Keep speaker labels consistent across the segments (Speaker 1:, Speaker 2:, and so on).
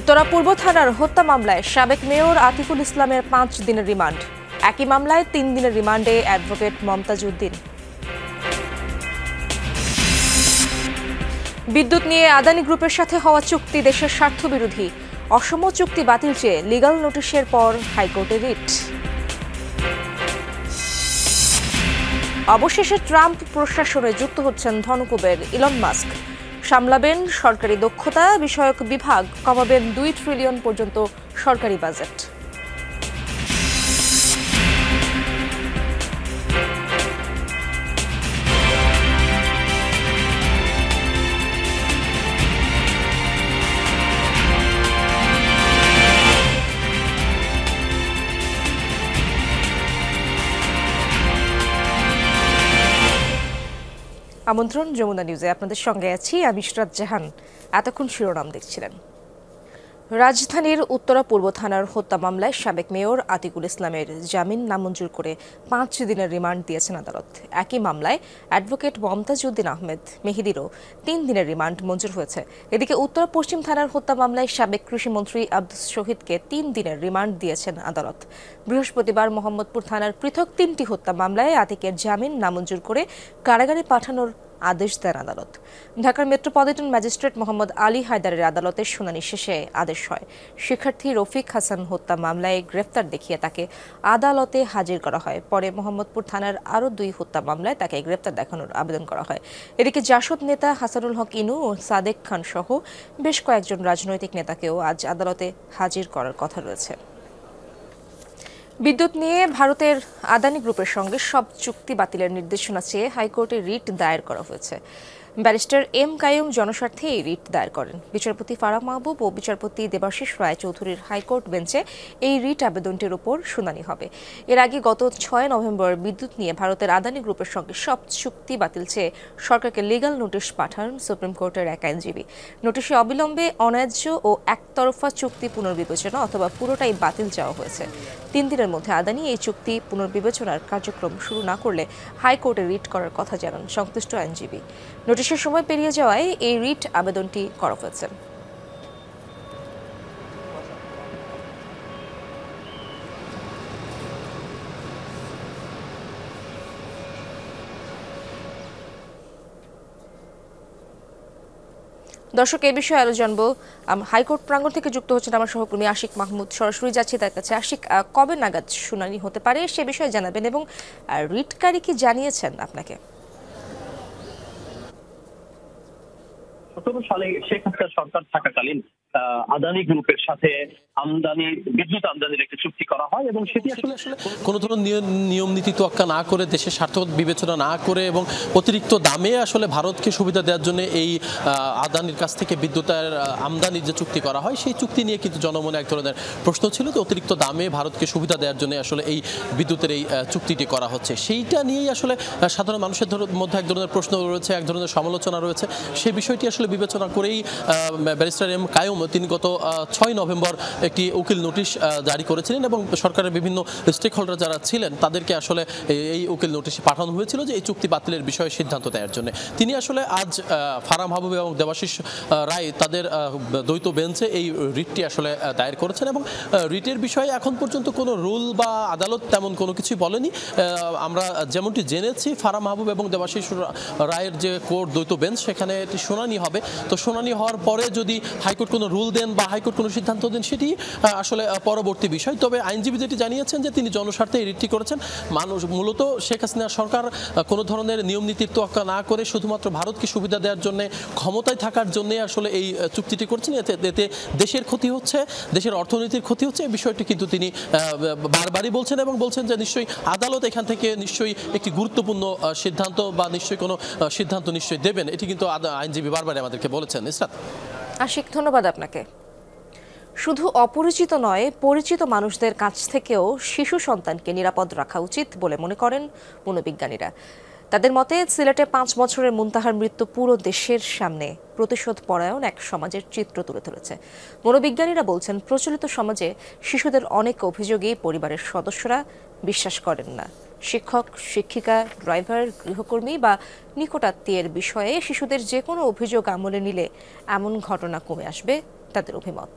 Speaker 1: উত্তরা পূর্ব থানার হত্যা মামলায় সাবেক মেয়র আতিকুল ইসলামের ৫ দিনের রিমান্ড। একই মামলায় ৩ দিনের রিমান্ডে অ্যাডভোকেট মমতাজ উদ্দিন। বিদ্যুৎ নিয়ে আদানি গ্রুপের সাথে হওয়া চুক্তি দেশের স্বার্থবিরোধী, অসম চুক্তি বাতিল চেয়ে লিগ্যাল নোটিশের পর হাইকোর্টে রিট। অবশেষে ট্রাম্প প্রশাসনে যুক্ত হচ্ছেন ধনকুবের ইলন মাস্ক। সামলাবেন সরকারি দক্ষতা বিষয়ক বিভাগ, কমাবেন ২ ট্রিলিয়ন পর্যন্ত সরকারি বাজেট। আমন্ত্রণ যমুনা নিউজে, আপনাদের সঙ্গে আছি আমি ইশরাত জাহান। এতক্ষণ শিরোনাম দেখছিলেন। রাজধানীর উত্তরা পূর্ব থানার হত্যা মামলায় সাবেক মেয়র আতিকুল ইসলামের জামিন নামঞ্জুর করে ৫ দিনের রিমান্ড দিয়েছেন আদালত। একই মামলায় অ্যাডভোকেট মমতাজ উদ্দিন আহমেদ মেহেদিরও ৩ দিনের রিমান্ড মঞ্জুর হয়েছে। এদিকে উত্তরা পশ্চিম থানার হত্যা মামলায় সাবেক কৃষিমন্ত্রী আব্দুস শহীদকে ৩ দিনের রিমান্ড দিয়েছেন আদালত। বৃহস্পতিবার মোহাম্মদপুর থানার পৃথক ৩টি হত্যা মামলায় আতিকের জামিন নামঞ্জুর করে কারাগারে পাঠানোর আদেশ দেন আদালত। ঢাকার মেট্রোপলিটন ম্যাজিস্ট্রেট মোহাম্মদ আলী হায়দারের আদালতের শুনানি শেষে আদেশ হয়। শিক্ষার্থী রফিক হাসান হত্যা মামলায় গ্রেফতার দেখিয়ে তাকে আদালতে হাজির করা হয়। পরে মোহাম্মদপুর থানার আরও ২ হত্যা মামলায় তাকে গ্রেফতার দেখানোর আবেদন করা হয়। এদিকে জাসদ নেতা হাসানুল হক ইনু ও সাদেক খান সহ বেশ কয়েকজন রাজনৈতিক নেতাকেও আজ আদালতে হাজির করার কথা রয়েছে। বিদ্যুৎ নিয়ে ভারতের আদানি গ্রুপের সঙ্গে সব চুক্তি বাতিলের নির্দেশনা চেয়ে হাইকোর্টে রিট দায়ের করা হয়েছে। ব্যারিস্টার এম কাইয়ুম জনস্বার্থে এই রিট দায়ের করেন। বিচারপতি ফারাহ মাহবুব ও বিচারপতি দেবাশিস রায় চৌধুরীর হাইকোর্ট বেঞ্চে এই রিট আবেদনটির উপর শুনানি হবে। এর আগে গত ৬ নভেম্বর বিদ্যুৎ নিয়ে ভারতের আদানি গ্রুপের সঙ্গে সব চুক্তি বাতিল চেয়ে সরকারকে লিগ্যাল নোটিশ পাঠান সুপ্রিম কোর্টের এক আইনজীবী। নোটিশে অবিলম্বে অন্যায্য ও একতরফা চুক্তি পুনর্বিবেচনা অথবা পুরোটাই বাতিল চাওয়া হয়েছে। ৩ দিনের মধ্যে আদানি এই চুক্তি পুনর্বিবেচনার কার্যক্রম শুরু না করলে হাইকোর্টে রিট করার কথা জানান সংশ্লিষ্ট আইনজীবী। নোটিশের সময় পেরিয়ে যাওয়ায় এই রিট আবেদনটি করা হয়েছে। দর্শক, এই বিষয়ে আরো জানবো। হাইকোর্ট প্রাঙ্গণ থেকে যুক্ত হচ্ছেন আমার সহকর্মী আশিক মাহমুদ। সরাসরি যাচ্ছি তার কাছে। আশিক, কবে নাগাদ শুনানি হতে পারে সে বিষয়ে জানাবেন এবং রিটকারী কি জানিয়েছেন আপনাকে?
Speaker 2: ১৭ সালে শেখ হাসিনা সরকার থাকাকালীন আদানি গ্রুপের সাথে বিদ্যুৎ আমদানির একটি চুক্তি করা হয় এবং সেটি আসলে
Speaker 3: কোনো ধরনের নিয়ম নীতি তোয়াক্কা না করে, দেশের স্বার্থ বিবেচনা না করে এবং অতিরিক্ত দামে আসলে ভারতকে সুবিধা দেওয়ার জন্য এই আদানির কাছ থেকে বিদ্যুতের আমদানির যে চুক্তি করা হয় সেই চুক্তি নিয়ে কিন্তু জনমনে এক ধরনের প্রশ্ন ছিল যে অতিরিক্ত দামে ভারতকে সুবিধা দেওয়ার জন্য আসলে এই বিদ্যুতের এই চুক্তিটি করা হচ্ছে। সেইটা নিয়েই আসলে সাধারণ মানুষের মধ্যে এক ধরনের প্রশ্ন রয়েছে, এক ধরনের সমালোচনা রয়েছে। সেই বিষয়টি আসলে বিবেচনা করেই ব্যারিস্টার এম কাইয়ুম তিনি গত ৬ নভেম্বর একটি উকিল নোটিশ জারি করেছিলেন এবং সরকারের বিভিন্ন স্টেক হোল্ডার যারা ছিলেন তাদেরকে আসলে এই উকিল নোটিশ পাঠানো হয়েছিল যে এই চুক্তি বাতিলের বিষয়ে সিদ্ধান্ত দেওয়ার জন্য। তিনি আসলে আজ ফারাহ মাহবুব এবং দেবাশিস রায় তাদের দ্বৈত বেঞ্চে এই রিটটি আসলে দায়ের করেছেন এবং রিটের বিষয়ে এখন পর্যন্ত কোনো রুল বা আদালত তেমন কোনো কিছুই বলেনি। আমরা যেমনটি জেনেছি ফারাহ মাহবুব এবং দেবাশিস রায়ের যে কোর্ট দ্বৈত বেঞ্চ সেখানে একটি শুনানি হবে। তো শুনানি হওয়ার পরে যদি হাইকোর্ট কোনো রুল দেন বা হাইকোর্ট কোনো সিদ্ধান্ত দেন সেটি আসলে পরবর্তী বিষয়। তবে আইনজীবী যেটি জানিয়েছেন যে তিনি জনস্বার্থে এই রিটটি করেছেন। মানুষ মূলত শেখ হাসিনা সরকার কোনো ধরনের নিয়ম নীতির তোয়াক্কা না করে শুধুমাত্র ভারতকে সুবিধা দেওয়ার জন্য, ক্ষমতায় থাকার জন্য আসলে এই চুক্তিটি করছেন। এতে দেশের ক্ষতি হচ্ছে, দেশের অর্থনীতির ক্ষতি হচ্ছে, এই বিষয়টি কিন্তু তিনি বারবারই বলছেন এবং বলছেন যে নিশ্চয়ই আদালত এখান থেকে নিশ্চয়ই একটি গুরুত্বপূর্ণ সিদ্ধান্ত বা নিশ্চয়ই কোনো সিদ্ধান্ত নিশ্চয়ই দেবেন। এটি কিন্তু আইনজীবী বারবারই আমাদেরকে বলেছেন। ইসরাত।
Speaker 1: আশিক, ধন্যবাদ আপনাকে। শুধু অপরিচিত নয়, পরিচিত মানুষদের কাছ থেকেও শিশু সন্তানকে নিরাপদ রাখা উচিত বলে মনে করেন মনোবিজ্ঞানীরা। তাদের মতে সিলেটে 5 বছরের মুনতাহার মৃত্যু পুরো দেশের সামনে প্রতিশোধ পরায়ণ এক সমাজের চিত্র তুলে ধরেছে। মনোবিজ্ঞানীরা বলছেন প্রচলিত সমাজে শিশুদের অনেক অভিযোগই পরিবারের সদস্যরা বিশ্বাস করেন না। শিক্ষক, শিক্ষিকা, ড্রাইভার, গৃহকর্মী বা নিকটাত্মীয়ের বিষয়ে শিশুদের যে কোনো অভিযোগ আমলে নিলে এমন ঘটনা কমে আসবে তাদের অভিমত।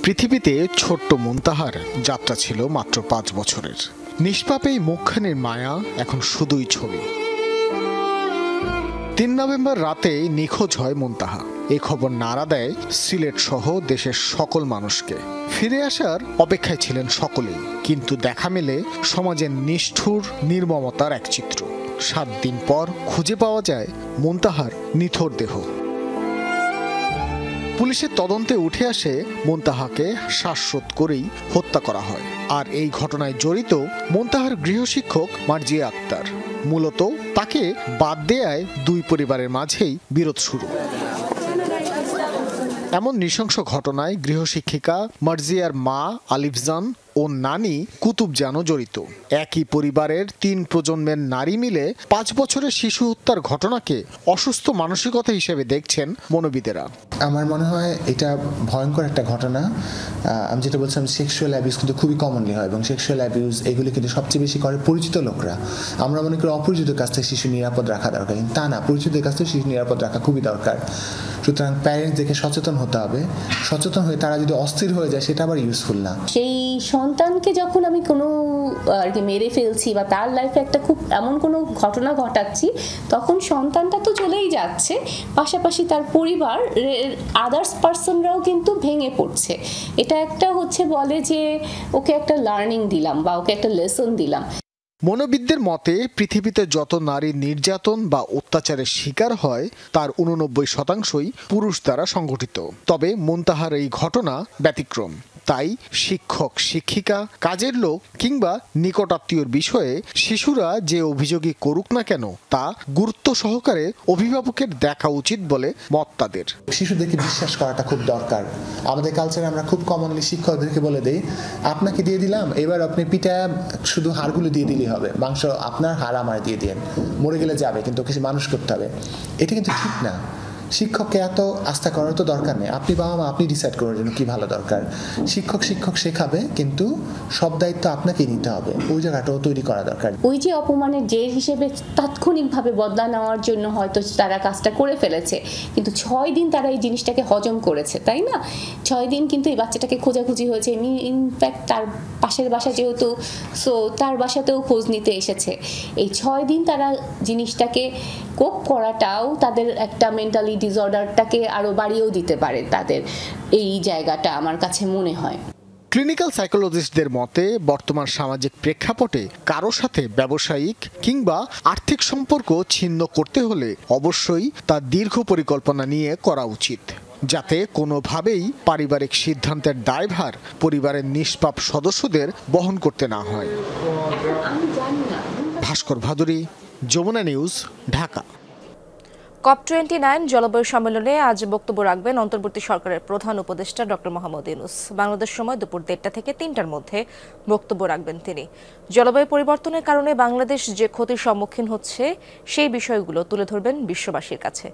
Speaker 4: পৃথিবীতে ছোট্ট মুনতাহার যাত্রা ছিল মাত্র ৫ বছরের। নিষ্পাপ এই মুখখানির মায়া এখন শুধুই ছবি। ৩ নভেম্বর রাতে নিখোঁজ হয় মুনতাহা। এই খবর নাড়া দেয় সিলেট সহ দেশের সকল মানুষকে। ফিরে আসার অপেক্ষায় ছিলেন সকলেই, কিন্তু দেখা মেলে সমাজের নিষ্ঠুর নির্মমতার এক চিত্র। ৭ দিন পর খুঁজে পাওয়া যায় মুনতাহার নিথর দেহ। পুলিশের তদন্তে উঠে আসে মুনতাহাকে শ্বাসরোধ করেই হত্যা করা হয়। আর এই ঘটনায় জড়িত মুনতাহার গৃহশিক্ষক মার্জিয়া আক্তার। মূলত তাকে বাদ দেয়ায় দুই পরিবারের মাঝেই বিরোধ শুরু। এমন নৃশংস ঘটনায় গৃহশিক্ষিকা মার্জিয়ার মা আলিফজান ও নানি কুতুবজানও জড়িত। একই পরিবারের ৩ প্রজন্মের নারী মিলে ৫ বছরের শিশু হত্যার ঘটনাকে অসুস্থ মানসিকতা হিসেবে দেখছেন মনোবিদেরা।
Speaker 5: আমার মনে হয় এটা ভয়ঙ্কর একটা ঘটনা। আমি যেটা বলছিলাম, সেক্সুয়াল অ্যাবিউজ কিন্তু খুবই কমনলি হয়, এবং সেক্সুয়াল অ্যাবিউজ এগুলি কিন্তু সবচেয়ে বেশি করে পরিচিত লোকরা। আমরা মনে করি অপরিচিত কাছ থেকে শিশু নিরাপদ রাখা দরকার, কিন্তু তা না, পরিচিতের কাছ থেকে শিশু নিরাপদ রাখা খুবই দরকার। সুতরাং প্যারেন্টসদেরকে সচেতন হতে হবে। সচেতন হয়ে তারা যদি অস্থির হয়ে যায় সেটা আবার ইউজফুল না।
Speaker 6: সেই সন্তানকে যখন আমি কোনো আর কি মেরে ফেলছি বা তার লাইফে একটা খুব এমন কোনো ঘটনা ঘটাচ্ছি, তখন সন্তানটা তো চলেই যাচ্ছে, পাশাপাশি তার পরিবার আদার্স পার্সনরাও কিন্তু ভেঙে পড়ছে। এটা একটা হচ্ছে বলে যে ওকে একটা লার্নিং দিলাম বা ওকে একটা লেসন দিলাম।
Speaker 4: মনোবিদদের মতে পৃথিবীতে যত নারী নির্যাতন বা অত্যাচারের শিকার হয় তার ৮৯%ই পুরুষ দ্বারা সংঘটিত। তবে মুনতাহার এই ঘটনা ব্যতিক্রম। তাই শিক্ষক, শিক্ষিকা, কাজের লোক কিংবা নিকটাত্মীয়র বিষয়ে শিশুরা যে অভিযোগই করুক না কেন তা গুরুত্ব সহকারে অভিভাবকের দেখা উচিত বলে মত তাদের।
Speaker 5: শিশুদেরকে বিশ্বাস করাটা খুব দরকার। আমাদের কালচারে আমরা খুব কমনলি শিক্ষকদেরকে বলে দেই, আপনাকে দিয়ে দিলাম, এবার আপনি পিঠা শুধু হাড়গুলো দিয়ে দিলেই হবে, মাংস আপনার, হাড় আমার দিয়ে দিন, মরে গেলে যাবে, কিন্তু কিছু মানুষ করতে হবে। এটা কিন্তু ঠিক না। শিক্ষককে এত আস্থা করার তো দরকার নেই। আপনি বাবা মা, আপনি ডিসাইড করার জন্য কি ভালো দরকার। শিক্ষক শেখাবে, কিন্তু সব দায়িত্ব আপনাকে নিতে হবে। ওই জায়গাটাও তৈরি করা দরকার।
Speaker 6: ওই যে অপমানের জের হিসেবে তাৎক্ষণিকভাবে বদলা নেওয়ার জন্য হয়তো তারা কাজটা করে ফেলেছে, কিন্তু 6 দিন তারা এই জিনিসটাকে হজম করেছে, তাই না? 6 দিন কিন্তু এই বাচ্চাটাকে খোঁজাখুঁজি হয়েছে। ইনফ্যাক্ট তার পাশের বাসা যেহেতু, সো তার বাসাতেও খোঁজ নিতে এসেছে। এই 6 দিন তারা জিনিসটাকে কোপ করাটাও তাদের একটা মেন্টালি ডিসঅর্ডারটাকে আরো বাড়িয়েও দিতে পারে তাদের এই জায়গাটা, আমার কাছে মনে হয়।
Speaker 4: ক্লিনিক্যাল সাইকোলজিস্টদের মতে বর্তমান সামাজিক প্রেক্ষাপটে কারো সাথে ব্যবসায়িক কিংবা আর্থিক সম্পর্ক ছিন্ন করতে হলে অবশ্যই তা দীর্ঘ পরিকল্পনা নিয়ে করা উচিত, যাতে কোনোভাবেই পারিবারিক সিদ্ধান্তের দায়ভার পরিবারের নিষ্পাপ সদস্যদের বহন করতে না হয়। ভাস্কর ভাদুরী, যমুনা নিউজ, ঢাকা।
Speaker 1: COP29 জলবায়ু সম্মেলনে আজ বক্তব্য রাখবেন অন্তর্বর্তী সরকারের প্রধান উপদেষ্টা ডক্টর মোহাম্মদ ইউনূস। বাংলাদেশ সময় দুপুর 1টা থেকে 3টার মধ্যে বক্তব্য রাখবেন তিনি। জলবায়ু পরিবর্তনের কারণে বাংলাদেশ যে ক্ষতির সম্মুখীন হচ্ছে সেই বিষয়গুলো তুলে ধরবেন বিশ্ববাসীর কাছে।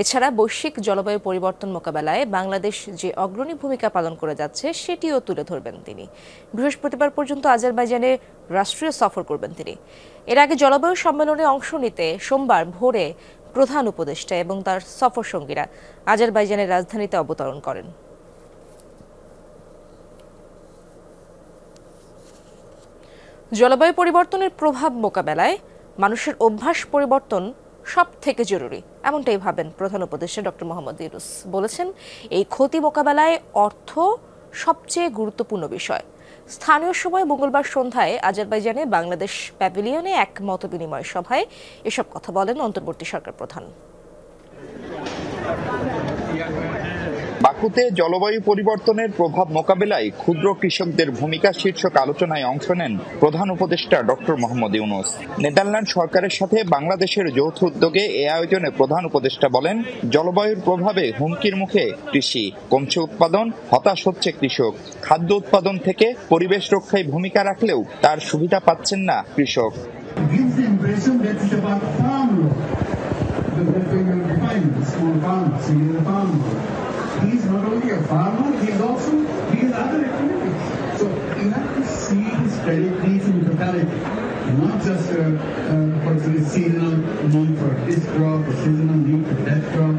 Speaker 1: এছাড়া বৈশ্বিক জলবায়ু পরিবর্তন মোকাবেলায় বাংলাদেশ যে অগ্রণী ভূমিকা পালন করে যাচ্ছে সেটিও তুলে ধরবেন তিনি। বৃহস্পতিবার পর্যন্ত আজারবাইজানে রাষ্ট্রীয় সফর করবেন তিনি। এর আগে জলবায়ু সম্মেলনে অংশ নিতে সোমবার ভোরে প্রধান উপদেষ্টা এবং তার সফর সঙ্গীরা আজারবাইজানের রাজধানীতে অবতরণ করেন। জলবায়ু পরিবর্তনের প্রভাব মোকাবেলায় মানুষের অভ্যাস পরিবর্তন সবথেকে জরুরি, এমনটাই ভাবেন প্রধান উপদেষ্টা ডক্টর মোহাম্মদ ইউনূস। বলেছেন, এই ক্ষতি মোকাবেলায় অর্থ সবচেয়ে গুরুত্বপূর্ণ বিষয়। স্থানীয় সময় মঙ্গলবার সন্ধ্যায় আজারবাইজানে বাংলাদেশ প্যাভিলিয়নে এক মতবিনিময় সভায় এসব কথা বলেন অন্তর্বর্তী সরকার প্রধান।
Speaker 7: বাকুতে জলবায়ু পরিবর্তনের প্রভাব মোকাবেলায় ক্ষুদ্র কৃষকদের ভূমিকা শীর্ষক আলোচনায় অংশ নেন প্রধান উপদেষ্টা ডক্টর মোহাম্মদ ইউনূস। নেদারল্যান্ড সরকারের সাথে বাংলাদেশের যৌথ উদ্যোগে এ আয়োজনে প্রধান উপদেষ্টা বলেন, জলবায়ুর প্রভাবে হুমকির মুখে কৃষি, কমছে উৎপাদন, হতাশ হচ্ছে কৃষক। খাদ্য উৎপাদন থেকে পরিবেশ রক্ষায় ভূমিকা রাখলেও তার সুবিধা পাচ্ছেন না কৃষক।
Speaker 8: He's not only a farmer, he is other activities. So you have to see his credit needs in totality, not just for seasonal need for this crop or seasonal need for that crop.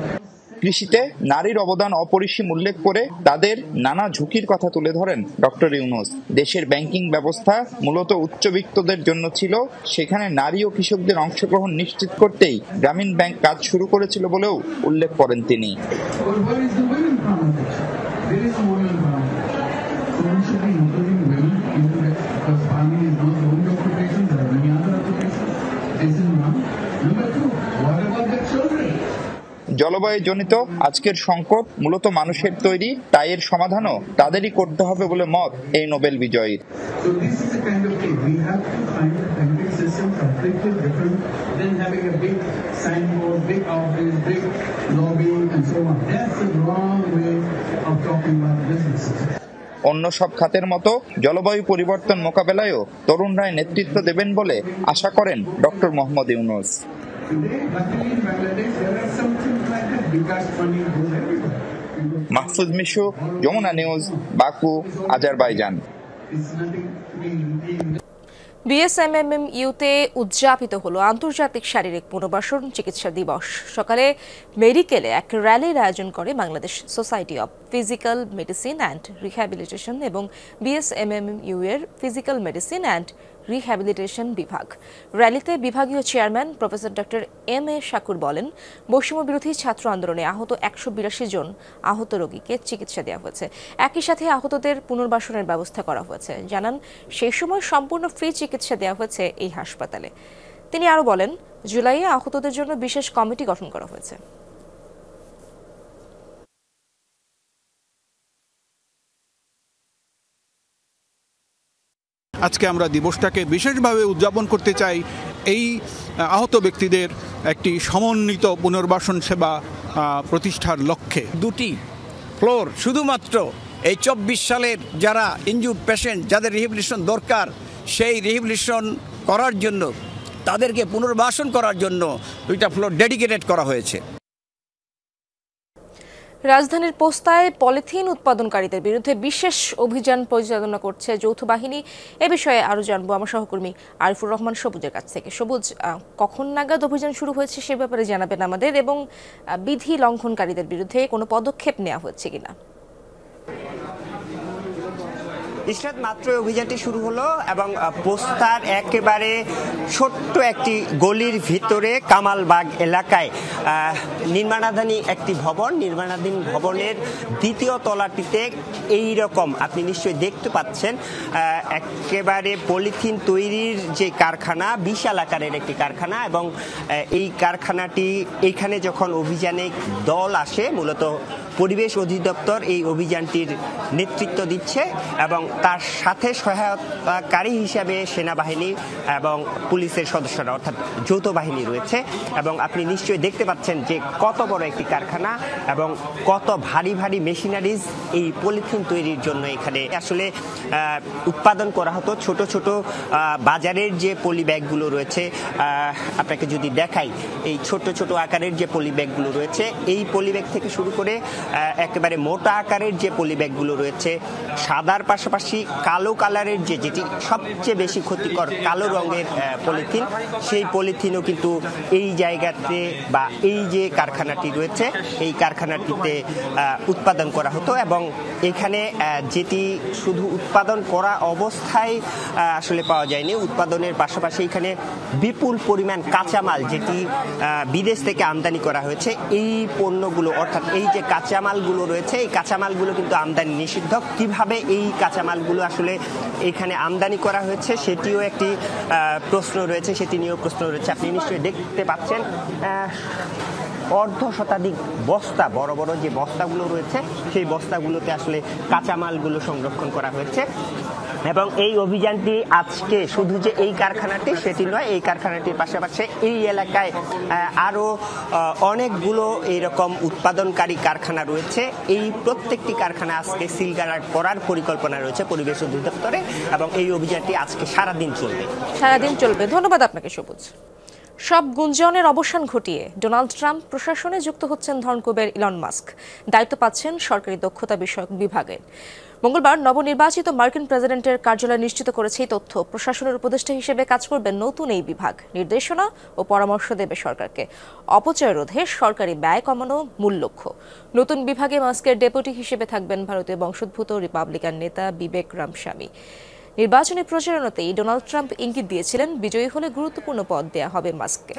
Speaker 7: কৃষিতে নারীর অবদান অপরিসীম উল্লেখ করে তাদের নানা ঝুঁকির কথা তুলে ধরেন ডক্টর ইউনূস। দেশের ব্যাংকিং ব্যবস্থা মূলত উচ্চবিত্তদের জন্য ছিল, সেখানে নারী ও কৃষকদের অংশগ্রহণ নিশ্চিত করতেই গ্রামীণ ব্যাংক কাজ শুরু করেছিল বলেও উল্লেখ করেন তিনি। জলবায়ুজনিত আজকের সংকট মূলত মানুষের তৈরি, তাই এর সমাধানও তাদেরই করতে হবে বলে মত এই নোবেল বিজয়ীর। অন্য সব খাতের মতো জলবায়ু পরিবর্তন মোকাবেলায়ও তরুণরাই নেতৃত্ব দেবেন বলে আশা করেন doctor Mohammad Yunus. Mahfuz Mishu, Jamuna news, Baku, Azerbaijan.
Speaker 1: বিএসএমএমইউতে উদযাপিত হলো আন্তর্জাতিক শারীরিক পুনর্বাসন চিকিৎসা দিবস। সকালে মেডিকেলে এক র্যালির আয়োজন করে Bangladesh society of physical medicine and rehabilitation এবং বিএসএমএমইউ এর ফিজিক্যাল মেডিসিন অ্যান্ড রিহ্যাবিলিটেশন বিভাগ। র্যালিতে বিভাগীয় chairman professor doctor MA. Shakur বলেন, বৈষম্য বিরোধী ছাত্র আন্দোলনে আহত 182 জন আহত রোগীকে চিকিৎসা দেওয়া হয়েছে। একই সাথে আহতদের পুনর্বাসনের ব্যবস্থা করা হয়েছে। জানান, সেই সময় সম্পূর্ণ ফ্রি চিকিৎসা দেওয়া হয়েছে এই হাসপাতালে। তিনি আরও বলেন, জুলাইয়ে আহতদের জন্য বিশেষ কমিটি গঠন করা হয়েছে।
Speaker 9: আজকে আমরা দিবসটাকে বিশেষভাবে উদযাপন করতে চাই এই আহত ব্যক্তিদের একটি সমন্বিত পুনর্বাসন সেবা প্রতিষ্ঠার লক্ষ্যে।
Speaker 10: 2টি ফ্লোর শুধুমাত্র এই 24 সালের যারা ইনজুর্ড পেশেন্ট, যাদের রিহ্যাবিলিটেশন দরকার, সেই রিহ্যাবিলিটেশন করার জন্য, তাদেরকে পুনর্বাসন করার জন্য 2টা ফ্লোর ডেডিকেটেড করা হয়েছে।
Speaker 1: রাজধানীর পোস্তায় পলিথিন উৎপাদনকারীদের বিরুদ্ধে বিশেষ অভিযান পরিচালনা করছে যৌথ বাহিনী। এ বিষয়ে আরও জানবো আমার সহকর্মী আরিফুর রহমান সবুজের কাছ থেকে। সবুজ, কখন নাগাদ অভিযান শুরু হয়েছে সে ব্যাপারে জানাবেন আমাদের, এবং বিধি লঙ্ঘনকারীদের বিরুদ্ধে কোনো পদক্ষেপ নেওয়া হচ্ছে কিনা?
Speaker 11: ইশরাত, মাত্র অভিযানটি শুরু হলো এবং পোস্তার একেবারে ছোট্ট একটি গলির ভিতরে কামালবাগ এলাকায় নির্মাণাধীন একটি ভবন, নির্মাণাধীন ভবনের 2য় তলাটিতে এই রকম আপনি নিশ্চয়ই দেখতে পাচ্ছেন একেবারে পলিথিন তৈরির যে কারখানা, বিশাল আকারের একটি কারখানা। এবং এই কারখানাটি এখানে যখন অভিযানে দল আসে, মূলত পরিবেশ অধিদপ্তর এই অভিযানটির নেতৃত্ব দিচ্ছে এবং তার সাথে সহায়তাকারী হিসাবে সেনাবাহিনী এবং পুলিশের সদস্যরা, অর্থাৎ যৌথ বাহিনী রয়েছে। এবং আপনি নিশ্চয়ই দেখতে পাচ্ছেন যে কত বড় একটি কারখানা এবং কত ভারী ভারী মেশিনারিজ এই পলিথিন তৈরির জন্য এখানে আসলে উৎপাদন করা হতো। ছোট ছোট বাজারের যে পলি ব্যাগগুলো রয়েছে, আপনাকে যদি দেখাই, এই ছোট ছোট আকারের যে পলি ব্যাগগুলো রয়েছে, এই পলি ব্যাগ থেকে শুরু করে একেবারে মোটা আকারের যে পলি ব্যাগগুলো রয়েছে, সাদার পাশাপাশি কালো কালারের যেটি সবচেয়ে বেশি ক্ষতিকর কালো রঙের পলিথিন, সেই পলিথিনও কিন্তু এই জায়গাতে বা এই যে কারখানাটি রয়েছে এই কারখানাটিতে উৎপাদন করা হতো। এবং এখানে যেটি শুধু উৎপাদন করা অবস্থায় আসলে পাওয়া যায়নি, উৎপাদনের পাশাপাশি এখানে বিপুল পরিমাণ কাঁচামাল যেটি বিদেশ থেকে আমদানি করা হয়েছে, এই পণ্যগুলো অর্থাৎ এই যে কাঁচামালগুলো রয়েছে, এই কাঁচামালগুলো কিন্তু আমদানি নিষিদ্ধ। কিভাবে এই কাঁচামালগুলো আসলে এখানে আমদানি করা হয়েছে সেটিও একটি প্রশ্ন রয়েছে, সেটি নিয়েও প্রশ্ন রয়েছে। আপনি নিশ্চয়ই দেখতে পাচ্ছেন অর্ধ শতাধিক বস্তা, বড় বড় যে বস্তাগুলো রয়েছে সেই বস্তাগুলোতে আসলে কাঁচামালগুলো সংরক্ষণ করা হয়েছে। এবং এই অভিযানটি আজকে শুধু যে এই কারখানাটি সেটি নয়, এই কারখানাটির পাশাপাশি এই এলাকায় আরও অনেকগুলো এইরকম উৎপাদনকারী কারখানা রয়েছে। এই প্রত্যেকটি কারখানা আজকে সিল করার পরিকল্পনা রয়েছে পরিবেশ অধিদপ্তরে এবং এই অভিযানটি আজকে সারাদিন চলবে।
Speaker 1: ধন্যবাদ আপনাকে সবুজ। সব গুঞ্জনের অবসান ঘটিয়ে ডোনাল্ড ট্রাম্প প্রশাসনে যুক্ত হচ্ছেন ধনকুবের ইলন মাস্ক। দায়িত্ব পাচ্ছেন সরকারি দক্ষতা বিষয়ক বিভাগে। মঙ্গলবার নবনির্বাচিত মার্কিন প্রেসিডেন্টের কার্যালয় নিশ্চিত করেছে এই তথ্য। প্রশাসনের উপদেষ্টা হিসেবে কাজ করবেন নতুন এই বিভাগ। নির্দেশনা ও পরামর্শ দেবে সরকারকে। অপচয় রোধে সরকারি ব্যয় কমানো মূল লক্ষ্য। নতুন বিভাগে মাস্কের ডেপুটি হিসেবে থাকবেন ভারতীয় বংশোদ্ভূত রিপাবলিকান নেতা বিবেক রামস্বামী। নির্বাচনী প্রচারণাতেই ডোনাল্ড ট্রাম্প ইঙ্গিত দিয়েছিলেন, বিজয়ী হলে গুরুত্বপূর্ণ পদ দেয়া হবে মাস্ককে।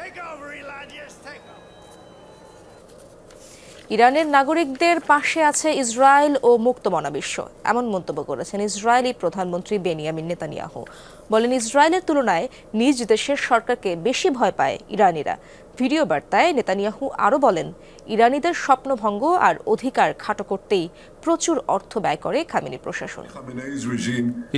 Speaker 1: ইরানের নাগরিকদের পাশে আছে ইসরায়েল ও মুক্তমনা বিশ্ব, এমন মন্তব্য করেছেন ইসরায়েলি প্রধানমন্ত্রী বেনিয়ামিন নেতানিয়াহু। বলেন, ইসরায়েলের তুলনায় নিজ দেশের সরকারকে বেশি ভয় পায় ইরানিরা। ভিডিও বার্তায় নেতানিয়াহু আরও বলেন, ইরানিদের স্বপ্নভঙ্গ আর অধিকার খাটো করতেই প্রচুর অর্থ ব্যয় করে খামেনি প্রশাসন।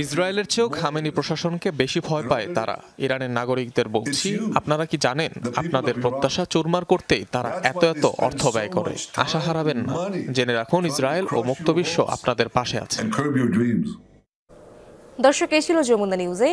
Speaker 12: ইসরায়েলের চেয়েও খামেনি প্রশাসনকে বেশি ভয় পায় তারা। ইরানের নাগরিকদের বলছি, আপনারা কি জানেন আপনাদের প্রত্যাশা চুরমার করতেই তারা এত এত অর্থ ব্যয় করে? আশা হারাবেন না, জেনে রাখুন ইসরায়েল ও মুক্ত বিশ্ব আপনাদের পাশে আছে।
Speaker 1: দর্শক, এই ছিল যমুনা নিউজে।